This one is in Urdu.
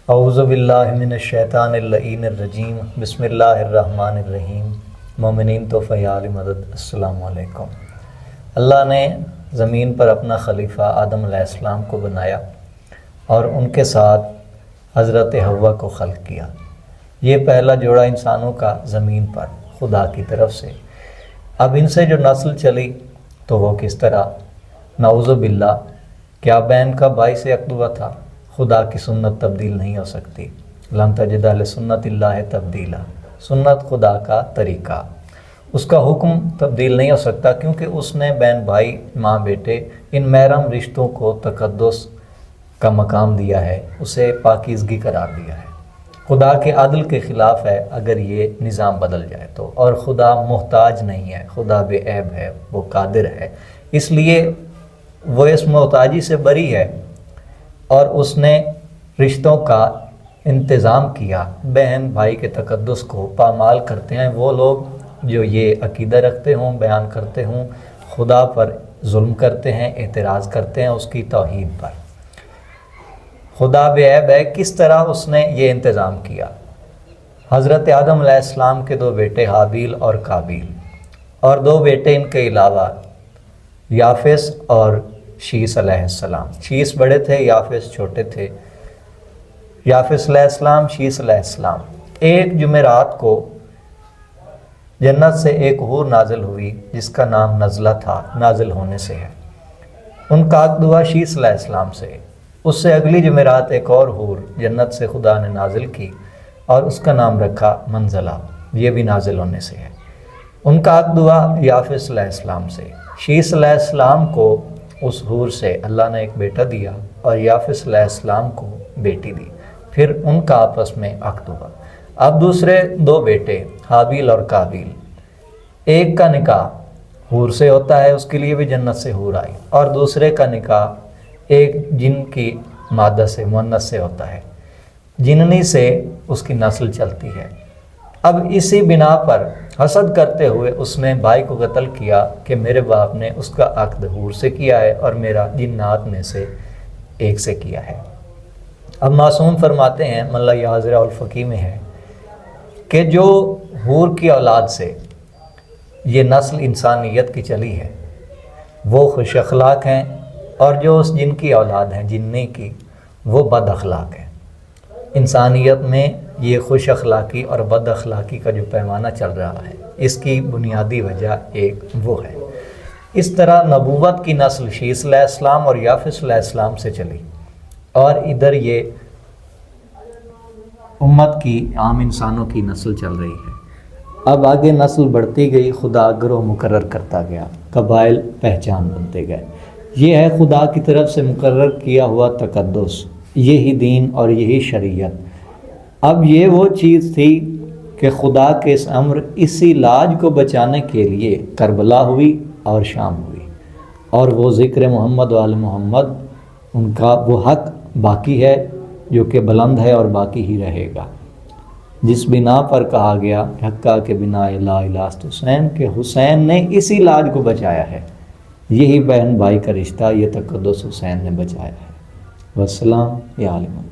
اعوذ باللہ من الشیطان اللعین الرجیم، بسم اللہ الرحمن الرحیم۔ مومنین تو فیال مدد، السلام علیکم۔ اللہ نے زمین پر اپنا خلیفہ آدم علیہ السلام کو بنایا اور ان کے ساتھ حضرت حوا کو خلق کیا۔ یہ پہلا جوڑا انسانوں کا زمین پر خدا کی طرف سے۔ اب ان سے جو نسل چلی تو وہ کس طرح؟ نعوذ باللہ، کیا بین کا باعث اقدوہ تھا؟ خدا کی سنت تبدیل نہیں ہو سکتی۔ لن تجد لسنت اللہ تبدیلا، سنت خدا کا طریقہ، اس کا حکم تبدیل نہیں ہو سکتا، کیونکہ اس نے بہن بھائی ماں بیٹے ان محرم رشتوں کو تقدس کا مقام دیا ہے، اسے پاکیزگی قرار دیا ہے۔ خدا کے عدل کے خلاف ہے اگر یہ نظام بدل جائے تو، اور خدا محتاج نہیں ہے، خدا بے عیب ہے، وہ قادر ہے، اس لیے وہ اس محتاجی سے بری ہے اور اس نے رشتوں کا انتظام کیا۔ بہن بھائی کے تقدس کو پامال کرتے ہیں وہ لوگ جو یہ عقیدہ رکھتے ہوں، بیان کرتے ہوں، خدا پر ظلم کرتے ہیں، اعتراض کرتے ہیں اس کی توحید پر۔ خدا بے عیب ہے، کس طرح اس نے یہ انتظام کیا؟ حضرت آدم علیہ السلام کے دو بیٹے حابیل اور قابیل، اور دو بیٹے ان کے علاوہ یافس اور شیس علیہ السلام۔ شیس بڑے تھے، یافس چھوٹے تھے۔ یافس علیہ السلام، شیس علیہ السلام۔ ایک جمعرات کو جنت سے ایک حور نازل ہوئی جس کا نام نزلہ تھا، نازل ہونے سے ہے۔ ان کا دعا شیس علیہ السلام سے۔ اس سے اگلی جمعرات ایک اور حور جنت سے خدا نے نازل کی اور اس کا نام رکھا منزلہ، یہ بھی نازل ہونے سے ہے۔ ان کا دعا یافس علیہ السلام سے۔ شیس علیہ السلام کو اس حور سے اللہ نے ایک بیٹا دیا اور یافس علیہ السلام کو بیٹی دی، پھر ان کا آپس میں عقد ہوا۔ اب دوسرے دو بیٹے حابیل اور قابیل، ایک کا نکاح حور سے ہوتا ہے، اس کے لیے بھی جنت سے حور آئی، اور دوسرے کا نکاح ایک جن کی مادہ سے، مؤنث سے ہوتا ہے، جننی سے اس کی نسل چلتی ہے۔ اب اسی بنا پر حسد کرتے ہوئے اس نے بھائی کو قتل کیا کہ میرے باپ نے اس کا عقد حور سے کیا ہے اور میرا جنات میں سے ایک سے کیا ہے۔ اب معصوم فرماتے ہیں، ملا یازرہ الفقی میں ہے کہ جو حور کی اولاد سے یہ نسل انسانیت کی چلی ہے وہ خوش اخلاق ہیں، اور جو اس جن کی اولاد ہیں جنی کی، وہ بد اخلاق ہیں۔ انسانیت میں یہ خوش اخلاقی اور بد اخلاقی کا جو پیمانہ چل رہا ہے، اس کی بنیادی وجہ ایک وہ ہے۔ اس طرح نبوت کی نسل شیس علیہ السلام اور یافس علیہ السلام سے چلی، اور ادھر یہ امت کی عام انسانوں کی نسل چل رہی ہے۔ اب آگے نسل بڑھتی گئی، خدا گروہ مقرر کرتا گیا، قبائل پہچان بنتے گئے۔ یہ ہے خدا کی طرف سے مقرر کیا ہوا تقدس، یہی دین اور یہی شریعت۔ اب یہ وہ چیز تھی کہ خدا کے اس امر، اسی لاج کو بچانے کے لیے کربلا ہوئی اور شام ہوئی، اور وہ ذکر محمد وآل محمد، ان کا وہ حق باقی ہے جو کہ بلند ہے اور باقی ہی رہے گا، جس بنا پر کہا گیا حقہ کے بنا لا الہ الا حسین، کہ حسین نے اسی لاج کو بچایا ہے، یہی بہن بھائی کا رشتہ، یہ تقدس حسین نے بچایا ہے۔ والسلام یا عالم۔